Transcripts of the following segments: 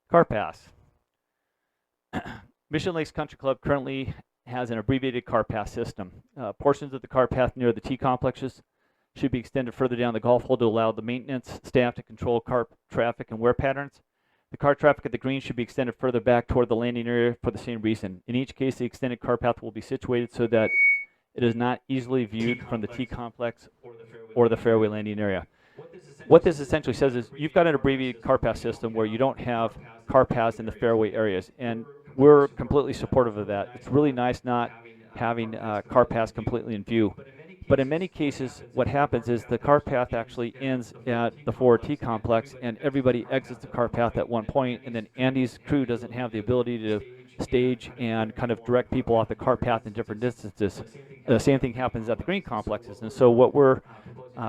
Car pass. Mission Lakes Country Club currently has an abbreviated car pass system. Portions of the car path near the tee complexes should be extended further down the golf hole to allow the maintenance staff to control car traffic and wear patterns. The car traffic at the green should be extended further back toward the landing area for the same reason. In each case, the extended car path will be situated so that it is not easily viewed from the tee complex or the fairway landing area. What this essentially says is you've got an abbreviated car path system where you don't have car paths in the fairway areas, and we're completely supportive of that. It's really nice not having car paths completely in view. But in many cases, what happens is the car path actually ends at the forward tee complex, and everybody exits the car path at one point, and then Andy's crew doesn't have the ability to stage and kind of direct people off the car path in different distances. The same thing happens at the green complexes, and so what we're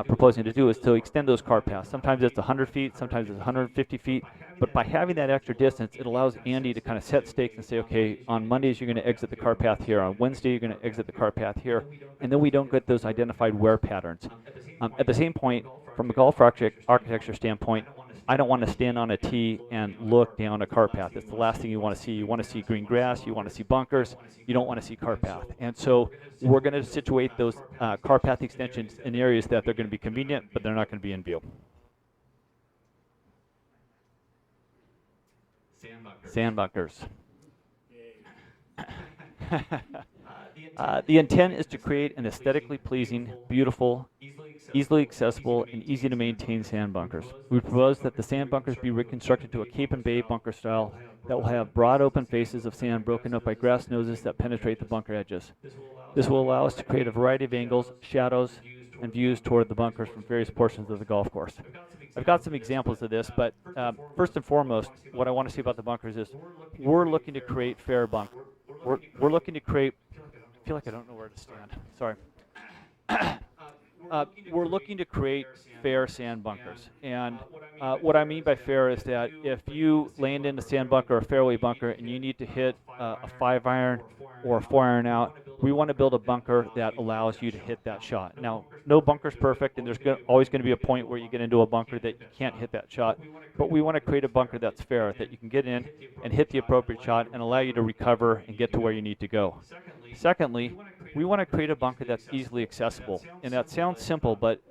proposing to do is to extend those car paths. Sometimes it's 100 feet, sometimes it's 150 feet, but by having that extra distance, it allows Andy to kind of set stakes and say, okay, on Mondays you're going to exit the car path here, on Wednesday you're going to exit the car path here, and then we don't get those identified wear patterns. At the same point, from a golf architecture standpoint, I don't want to stand on a tee and look down a car path. It's the last thing you want to see. You want to see green grass, you want to see bunkers, you don't want to see car path. And so we're going to situate those car path extensions in areas that they're going to be convenient, but they're not going to be in view. Sand bunkers. The intent is to create an aesthetically pleasing, beautiful, easily accessible, and easy to maintain sand bunkers. We propose that the sand bunkers be reconstructed to a Cape and Bay bunker style that will have broad open faces of sand broken up by grass noses that penetrate the bunker edges. This will allow us to create a variety of angles, shadows, and views toward the bunkers from various portions of the golf course. I've got some examples of this, but first and foremost, what I want to say about the bunkers is we're looking to create fair bunkers. We're looking to create, I feel like I don't know where to stand, sorry. We're looking to create fair sand bunkers. And what I mean by fair is that if you land in a sand bunker or a fairway bunker and you need to hit a 5-iron or a 4-iron out, we want to build a bunker that allows you to hit that shot. Now, no bunker's perfect, and there's always going to be a point where you get into a bunker that you can't hit that shot. But we want to create a bunker that's fair, that you can get in and hit the appropriate shot and allow you to recover and get to where you need to go. Secondly, we want to create a bunker that's easily accessible. And that sounds simple, but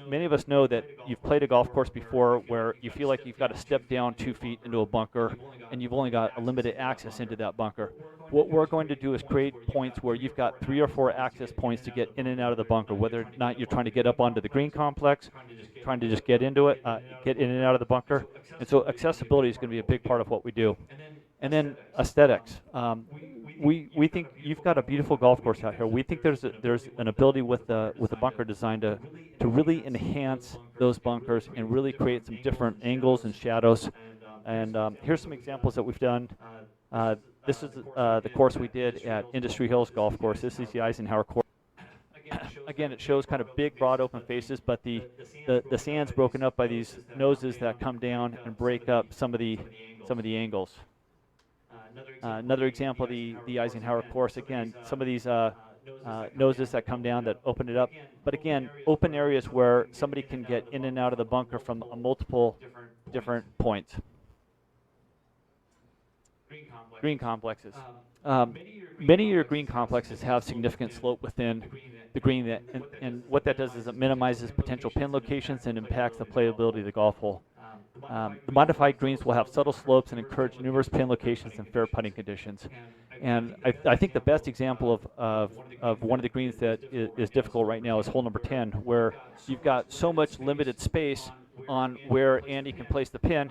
many of us know that you've played a golf course before where you feel like you've got to step down 2 feet into a bunker and you've only got a limited access into that bunker. What we're going to do is create points where you've got 3 or 4 access points to get in and out of the bunker, whether or not you're trying to get up onto the green complex, trying to just get into it, get in and out of the bunker. And so accessibility is going to be a big part of what we do. And then aesthetics. We think you've got a beautiful golf course out here. We think there's an ability with the bunker design to really enhance those bunkers and really create some different angles and shadows. And here's some examples that we've done. This is the course we did at Industry Hills Golf Course. This is the Eisenhower course. Again, it shows kind of big, broad, open faces, but the sand's broken up by these noses that come down and break up some of the angles. Another example of the Eisenhower course, again, some of these noses that come down that open it up. But again, open areas where somebody can get in and out of the bunker from multiple different points. Green complexes. Many of your green complexes have significant slope within the green, and what that does is it minimizes potential pin locations and impacts the playability of the golf hole. The modified greens will have subtle slopes and encourage numerous pin locations and fair putting conditions. And I think the best example of one of the greens that is difficult right now is hole number 10, where you've got so much limited space on where Andy can place the pin.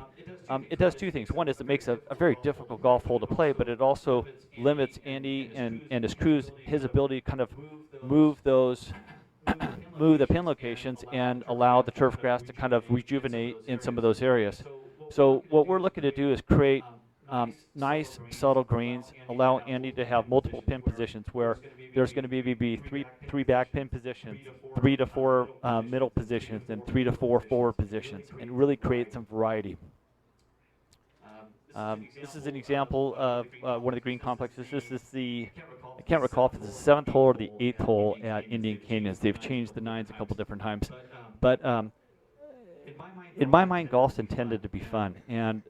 It does two things. One is it makes a very difficult golf hole to play, but it also limits Andy and his crews, his ability to kind of move the pin locations and allow the turf grass to kind of rejuvenate in some of those areas. So what we're looking to do is create nice, subtle greens, allow Andy to have multiple pin positions where there's going to be three back pin positions, 3 to 4 middle positions, and 3 to 4 forward positions, and really create some variety. This is an example of one of the green complexes. This is I can't recall if it's the 7th hole or the 8th hole at Indian Canyons. They've changed the 9s a couple different times. But in my mind, golf's intended to be fun. And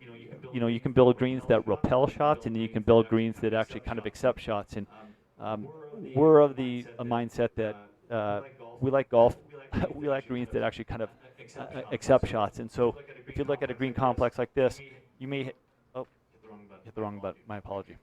you can build greens that repel shots, and then you can build greens that actually kind of accept shots. And we're of the mindset that we like golf. We like greens that actually kind of accept shots. And so if you look at a green complex like this, you may hit the wrong button. My apology.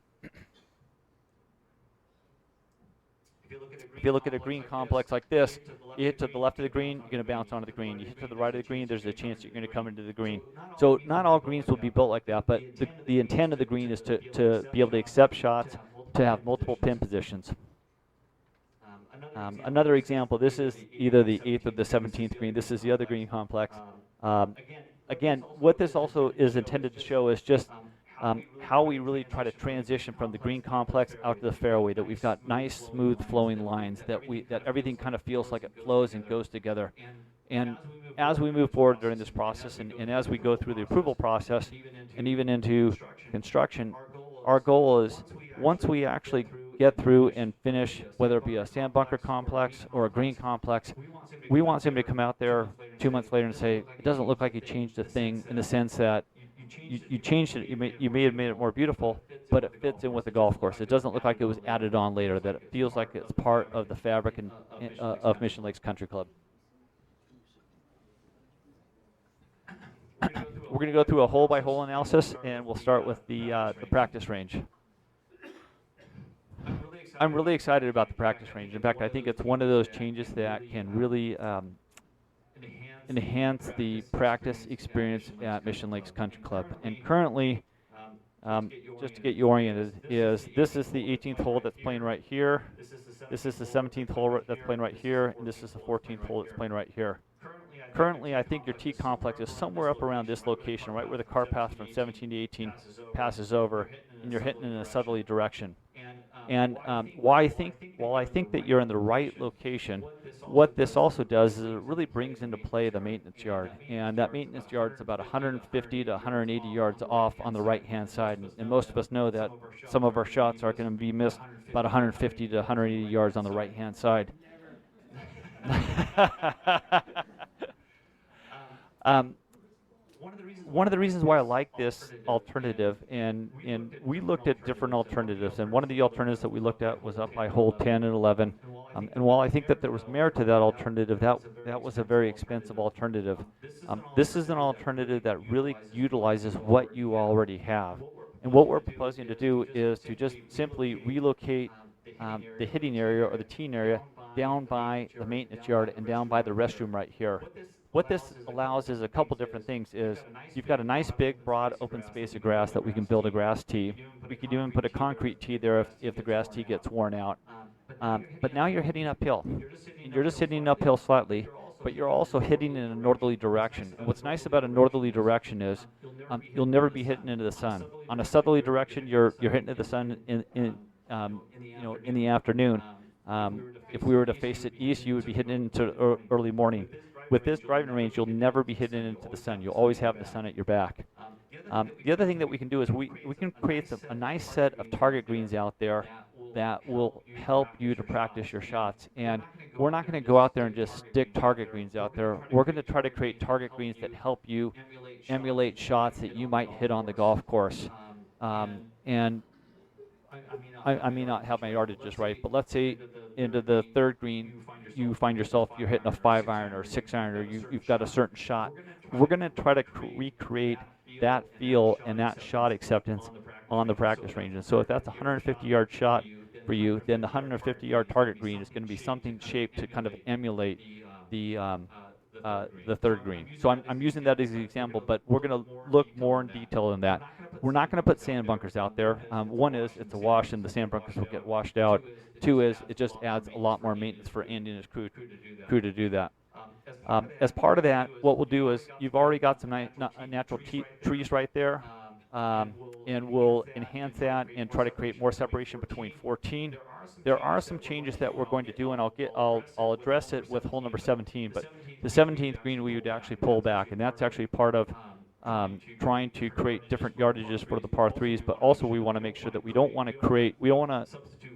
If you look at a green complex like this, you hit to the left of the green, you're going to bounce onto the green. You hit to the right of the green, there's a chance you're going to come into the green. So not all greens will be built like that, but the intent of the green is to be able to accept shots, to have multiple pin positions. Another example, this is either the 8th or the 17th green. This is the other green complex. Again, what this also is intended to show is just how we really try to transition from the green complex out to the fairway, that we've got nice, smooth, flowing lines, that everything kind of feels like it flows and goes together. And as we move forward during this process, and as we go through the approval process, and even into construction, our goal is, once we actually get through and finish, whether it be a sand bunker complex or a green complex, we want somebody to come out there 2 months later and say, it doesn't look like you changed a thing, in the sense that you changed it, you may have made it more beautiful, but it fits in with the golf course. It doesn't look like it was added on later, that it feels like it's part of the fabric of Mission Lakes Country Club. We're going to go through a hole-by-hole analysis, and we'll start with the practice range. I'm really excited about the practice range. In fact, I think it's one of those changes that can really enhance the practice experience at Mission Lakes Country Club. And currently, just to get you oriented, this is the 18th hole that's playing right here. This is the 17th hole that's playing right here, and this is the 14th hole that's playing right here. Currently, I think your tee complex is somewhere up around this location, right where the car path from 17 to 18 passes over, and you're hitting in a southerly direction. And while I think that you're in the right location, what this also does is it really brings into play the maintenance yard. And that maintenance yard is about 150 to 180 yards off on the right-hand side. And most of us know that some of our shots are going to be missed about 150 to 180 yards on the right-hand side. One of the reasons why I like this alternative, and we looked at different alternatives, and one of the alternatives that we looked at was up by hole 10 and 11. And while I think that there was merit to that alternative, that was a very expensive alternative. This is an alternative that really utilizes what you already have. And what we're proposing to do is to just simply relocate the hitting area or the teeing area down by the maintenance yard and down by the restroom right here. What this allows is a couple different things. Is you've got a nice big broad open space of grass that we can build a grass tee. We could even put a concrete tee there if the grass tee gets worn out. But now you're hitting uphill. And you're just hitting uphill slightly, but you're also hitting in a northerly direction. And what's nice about a northerly direction is you'll never be hitting into the sun. On a southerly direction, you're hitting into the sun in the afternoon. If we were to face it east, you would be hitting into early morning. With this driving range, you'll never be hitting into the sun. You'll always have the sun at your back. The other thing that we can do is we can create a nice set of target greens out there that will help you to practice your shots. And we're not going to go out there and just stick target greens out there. We're going to try to create target greens that help you emulate shots that you might hit on the golf course. And I may not have my yardage just right, but let's say into the third green, you find yourself, you're hitting a 5-iron or 6-iron, or you've got a certain shot. We're going to try to recreate that feel and that shot acceptance on the practice range. And so if that's a 150-yard shot for you, then the 150-yard target green is going to be something shaped to kind of emulate the third green. So I'm using that as an example, but we're going to look more in detail in that. We're not going to put sand bunkers out there. One is it's a wash and the sand bunkers will get washed out. Two is it just adds a lot more maintenance for Andy and his crew to do that. As part of that, what we'll do is you've already got some natural trees right there, and we'll enhance that and try to create more separation between 14. There are some changes that we're going to do, and I'll address it with hole number 17. But the 17th green we would actually pull back, and that's actually part of trying to create different yardages for the par 3s. But also we want to make sure that we don't want to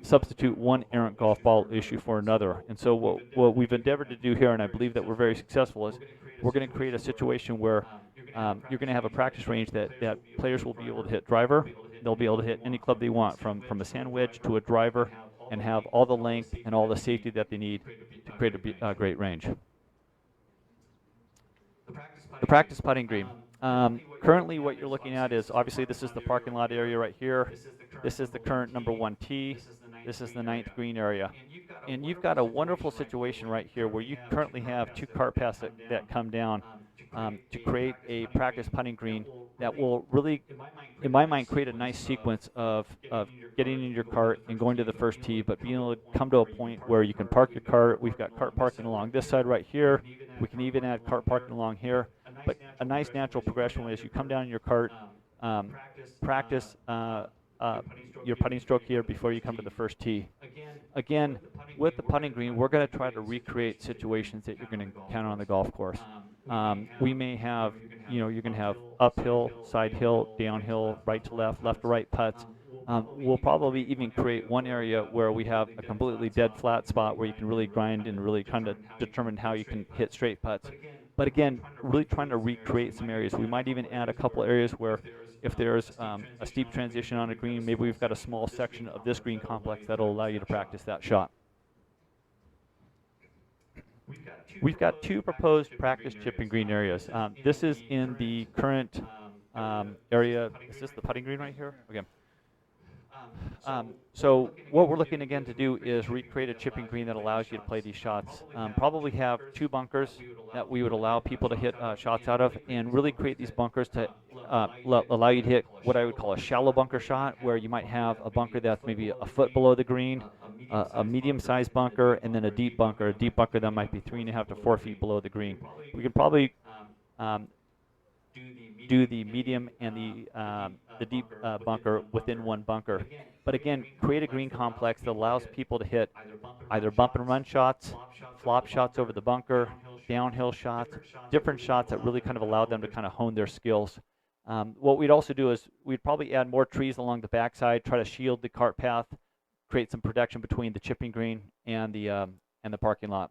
substitute one errant golf ball issue for another. And so what we've endeavored to do here, and I believe that we're very successful, is we're going to create a situation where you're going to have a practice range that players will be able to hit driver. They'll be able to hit any club they want, from a sand wedge to a driver, and have all the length and all the safety that they need to create a great range. The practice putting green. Currently what you're looking at is, obviously this is the parking lot area right here. This is the current number 1 tee. This is the 9th green area. And you've got a wonderful situation right here where you currently have 2 cart paths that come down to create a practice putting green that will really, in my mind, create a nice sequence of getting in your cart and going to the first tee, but being able to come to a point where you can park your cart. We've got cart parking along this side right here. We can even add cart parking along here. But a nice natural progression is you come down in your cart, practice your putting stroke here before you come to the first tee. Again, with the putting green, we're going to try to recreate situations that you're going to encounter on the golf course. We may have, you're going to have uphill, side hill, downhill, right to left to right putts. We'll probably even create one area where we have a completely dead flat spot where you can really grind and really kind of determine how you can hit straight putts. But again, really trying to recreate some areas. We might even add a couple areas where if there's a steep transition on a green, maybe we've got a small section of this green complex that'll allow you to practice that shot. We've got 2 proposed practice chipping green areas. This is in the current area. Is this the putting green right here? Okay. So what we're looking again to do is recreate a chipping green that allows you to play these shots. Probably have 2 bunkers that we would allow people to hit shots out of, and really create these bunkers to allow you to hit what I would call a shallow bunker shot, where you might have a bunker that's maybe a foot below the green, a medium-sized bunker, and then a deep bunker that might be 3.5 to 4 feet below the green. We could probably do the medium and the deep bunker within one bunker. But again, create a green complex that allows people to hit either bump and run shots, flop shots over the bunker, downhill shots, different shots that really kind of allow them to kind of hone their skills. What we'd also do is we'd probably add more trees along the backside, try to shield the cart path, create some protection between the chipping green and the parking lot.